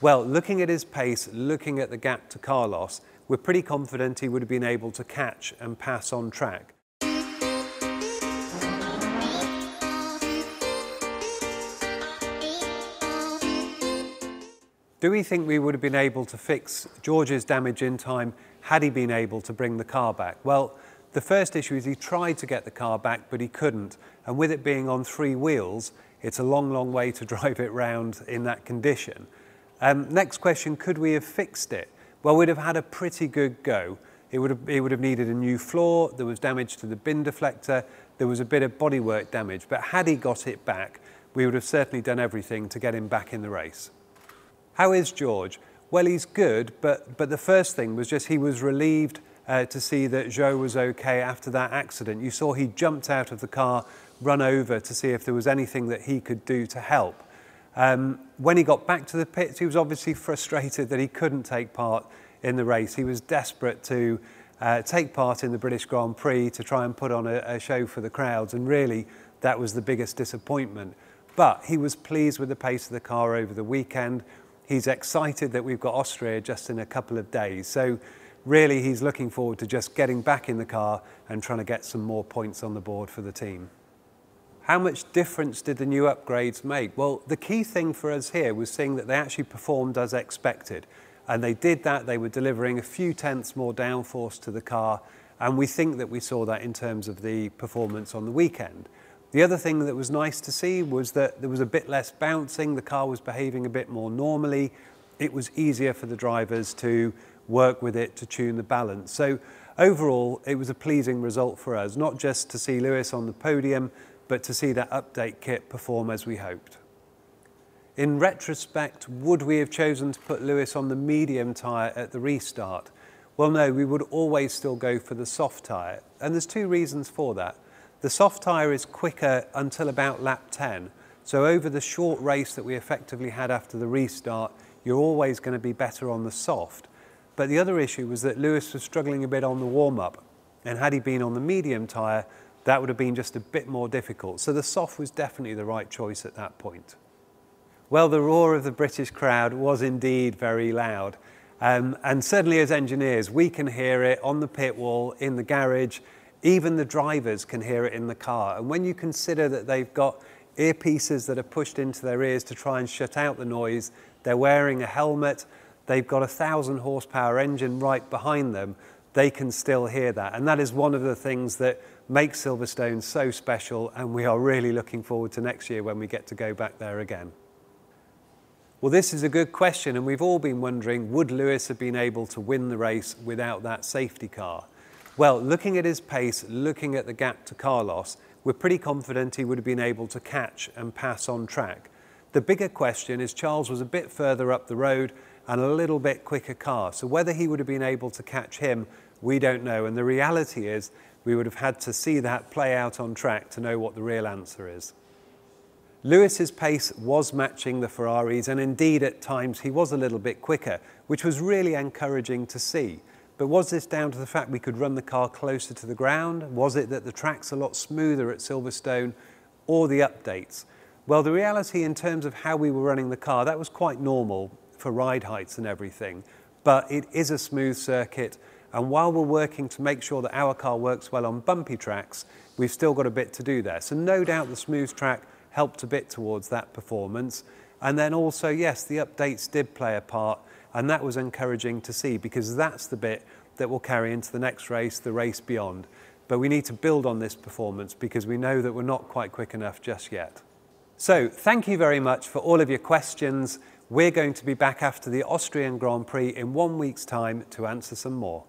Well, looking at his pace, looking at the gap to Carlos, we're pretty confident he would have been able to catch and pass on track. Do we think we would have been able to fix George's damage in time had he been able to bring the car back? Well, the first issue is he tried to get the car back, but he couldn't. And with it being on 3 wheels, it's a long, long way to drive it round in that condition. Next question, could we have fixed it? Well, we'd have had a pretty good go. It would have needed a new floor, there was damage to the bin deflector, there was a bit of bodywork damage, but had he got it back, we would have certainly done everything to get him back in the race. How is George? Well, he's good, but the first thing was just he was relieved to see that Shov was okay after that accident. You saw he jumped out of the car, run over to see if there was anything that he could do to help. When he got back to the pits, he was obviously frustrated that he couldn't take part in the race. He was desperate to take part in the British Grand Prix to try and put on a show for the crowds, and really that was the biggest disappointment. But he was pleased with the pace of the car over the weekend. He's excited that we've got Austria just in a couple of days. So really he's looking forward to just getting back in the car and trying to get some more points on the board for the team. How much difference did the new upgrades make? Well, the key thing for us here was seeing that they actually performed as expected. And they did that. They were delivering a few tenths more downforce to the car. And we think that we saw that in terms of the performance on the weekend. The other thing that was nice to see was that there was a bit less bouncing, the car was behaving a bit more normally. It was easier for the drivers to work with it to tune the balance. So overall, it was a pleasing result for us, not just to see Lewis on the podium, but to see that update kit perform as we hoped. In retrospect, would we have chosen to put Lewis on the medium tyre at the restart? Well, no, we would always still go for the soft tyre, and there's 2 reasons for that. The soft tyre is quicker until about lap 10. So over the short race that we effectively had after the restart, you're always going to be better on the soft. But the other issue was that Lewis was struggling a bit on the warm-up. And had he been on the medium tyre, that would have been just a bit more difficult. So the soft was definitely the right choice at that point. Well, the roar of the British crowd was indeed very loud. And certainly as engineers, we can hear it on the pit wall, in the garage. Even the drivers can hear it in the car. And when you consider that they've got earpieces that are pushed into their ears to try and shut out the noise, they're wearing a helmet, they've got a 1,000 horsepower engine right behind them, they can still hear that. And that is one of the things that makes Silverstone so special, and we are really looking forward to next year when we get to go back there again. Well, this is a good question, and we've all been wondering, would Lewis have been able to win the race without that safety car? Well, looking at his pace, looking at the gap to Carlos, we're pretty confident he would have been able to catch and pass on track. The bigger question is Charles was a bit further up the road and a little bit quicker car. So whether he would have been able to catch him, we don't know. And the reality is we would have had to see that play out on track to know what the real answer is. Lewis's pace was matching the Ferraris, and indeed at times he was a little bit quicker, which was really encouraging to see. But was this down to the fact we could run the car closer to the ground? Was it that the track's a lot smoother at Silverstone, or the updates? Well, the reality in terms of how we were running the car, that was quite normal for ride heights and everything. But it is a smooth circuit, and while we're working to make sure that our car works well on bumpy tracks, we've still got a bit to do there. So no doubt the smooth track helped a bit towards that performance. And then also, yes, the updates did play a part, and that was encouraging to see, because that's the bit that will carry into the next race, the race beyond. But we need to build on this performance because we know that we're not quite quick enough just yet. So thank you very much for all of your questions. We're going to be back after the Austrian Grand Prix in 1 week's time to answer some more.